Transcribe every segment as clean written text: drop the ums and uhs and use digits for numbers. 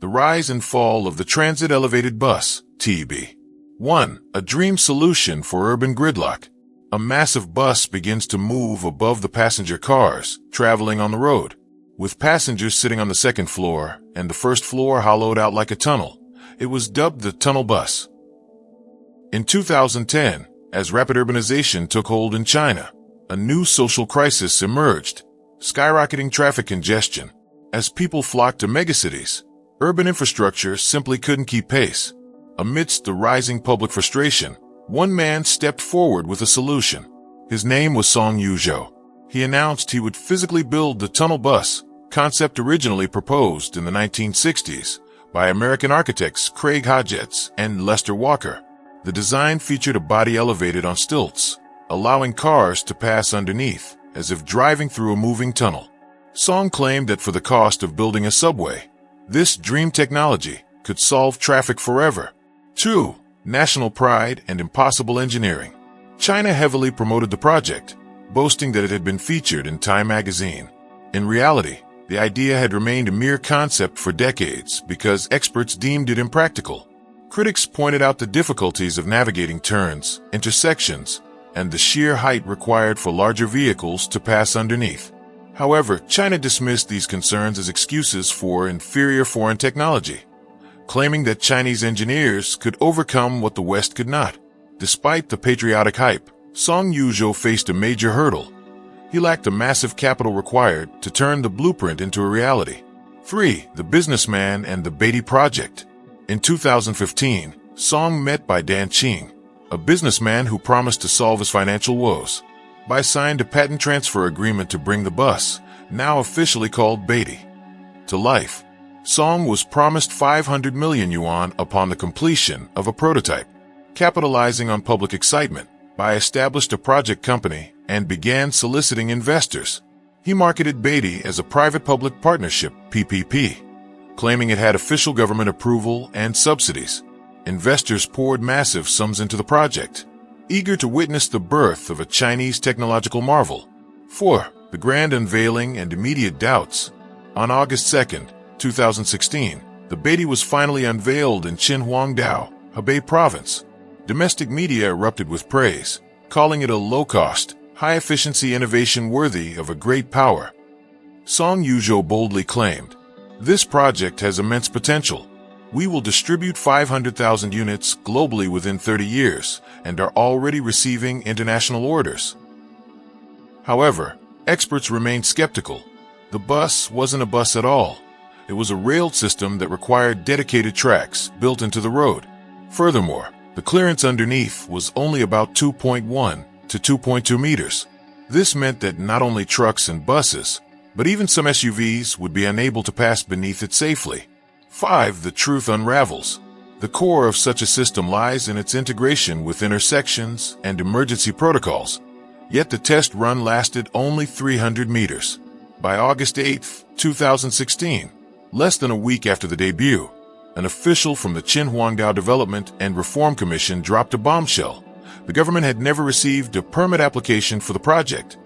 The rise and fall of the Transit Elevated Bus, TEB. 1. A dream solution for urban gridlock. A massive bus begins to move above the passenger cars traveling on the road, with passengers sitting on the second floor and the first floor hollowed out like a tunnel. It was dubbed the tunnel bus. In 2010, as rapid urbanization took hold in China, a new social crisis emerged, skyrocketing traffic congestion. As people flocked to megacities, urban infrastructure simply couldn't keep pace. Amidst the rising public frustration, one man stepped forward with a solution. His name was Song Yuzhou. He announced he would physically build the tunnel bus, concept originally proposed in the 1960s by American architects Craig Hodgetts and Lester Walker. The design featured a body elevated on stilts, allowing cars to pass underneath, as if driving through a moving tunnel. Song claimed that for the cost of building a subway, this dream technology could solve traffic forever. 2. National pride and impossible engineering. China heavily promoted the project, boasting that it had been featured in Time magazine. In reality, the idea had remained a mere concept for decades because experts deemed it impractical. Critics pointed out the difficulties of navigating turns, intersections, and the sheer height required for larger vehicles to pass underneath. However, China dismissed these concerns as excuses for inferior foreign technology, claiming that Chinese engineers could overcome what the West could not. Despite the patriotic hype, Song Yuzhou faced a major hurdle. He lacked the massive capital required to turn the blueprint into a reality. 3. The businessman and the Beatty project. In 2015, Song met by Dan Qing, a businessman who promised to solve his financial woes. Bai signed a patent transfer agreement to bring the bus, now officially called Beatty, to life. Song was promised 500 million yuan upon the completion of a prototype. Capitalizing on public excitement, Bai established a project company and began soliciting investors. He marketed Beatty as a private-public partnership, PPP, claiming it had official government approval and subsidies. Investors poured massive sums into the project, eager to witness the birth of a Chinese technological marvel. 4. The grand unveiling and immediate doubts. On August 2, 2016, the Beatty was finally unveiled in Qinhuangdao, Hebei province. Domestic media erupted with praise, calling it a low-cost, high-efficiency innovation worthy of a great power. Song Yuzhou boldly claimed, "This project has immense potential. We will distribute 500,000 units globally within 30 years and are already receiving international orders." However, experts remained skeptical. The bus wasn't a bus at all. It was a railed system that required dedicated tracks built into the road. Furthermore, the clearance underneath was only about 2.1 to 2.2 meters. This meant that not only trucks and buses, but even some SUVs would be unable to pass beneath it safely. 5. The truth unravels. The core of such a system lies in its integration with intersections and emergency protocols. Yet the test run lasted only 300 meters. By August 8, 2016, less than a week after the debut, an official from the Qinhuangdao Development and Reform Commission dropped a bombshell. The government had never received a permit application for the project,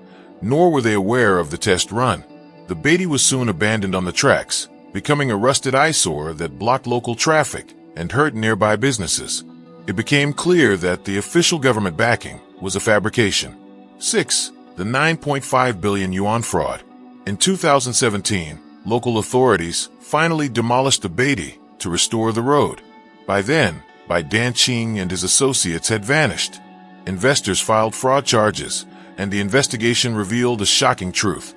nor were they aware of the test run. The Beatty was soon abandoned on the tracks, becoming a rusted eyesore that blocked local traffic and hurt nearby businesses. It became clear that the official government backing was a fabrication. 6. The 9.5 billion yuan fraud. In 2017, local authorities finally demolished the Beatty to restore the road. By then, Dan Qing and his associates had vanished. Investors filed fraud charges, and the investigation revealed a shocking truth.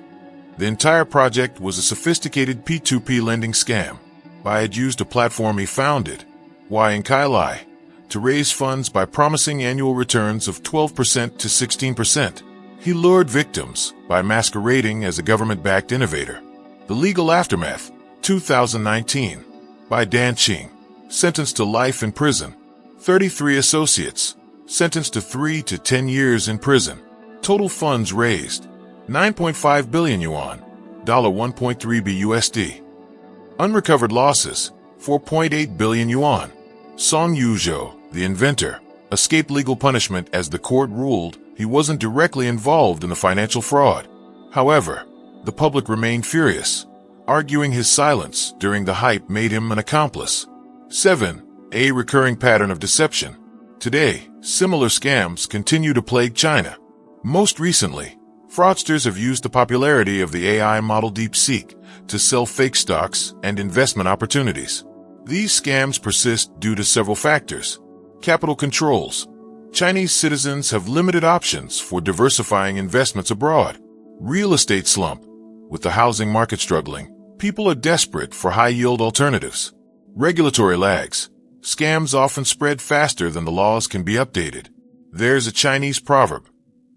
The entire project was a sophisticated P2P lending scam. Bai had used a platform he founded, Kai, to raise funds by promising annual returns of 12% to 16%. He lured victims by masquerading as a government-backed innovator. The legal aftermath, 2019, by Dan Qing, sentenced to life in prison. 33 associates, sentenced to 3 to 10 years in prison. Total funds raised, 9.5 billion yuan, $1.3 BUSD. Unrecovered losses, 4.8 billion yuan. Song Yuzhou, the inventor, escaped legal punishment as the court ruled he wasn't directly involved in the financial fraud. However, the public remained furious. arguing his silence during the hype made him an accomplice. 7. A recurring pattern of deception. Today, similar scams continue to plague China. Most recently, fraudsters have used the popularity of the AI model DeepSeek to sell fake stocks and investment opportunities. These scams persist due to several factors. Capital controls. Chinese citizens have limited options for diversifying investments abroad. Real estate slump. With the housing market struggling, people are desperate for high-yield alternatives. Regulatory lags. Scams often spread faster than the laws can be updated. There's a Chinese proverb.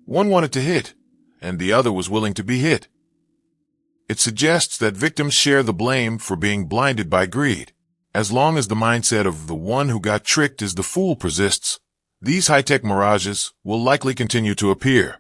One wanted to hit, and the other was willing to be hit. It suggests that victims share the blame for being blinded by greed. As long as the mindset of the one who got tricked is the fool persists, these high-tech mirages will likely continue to appear.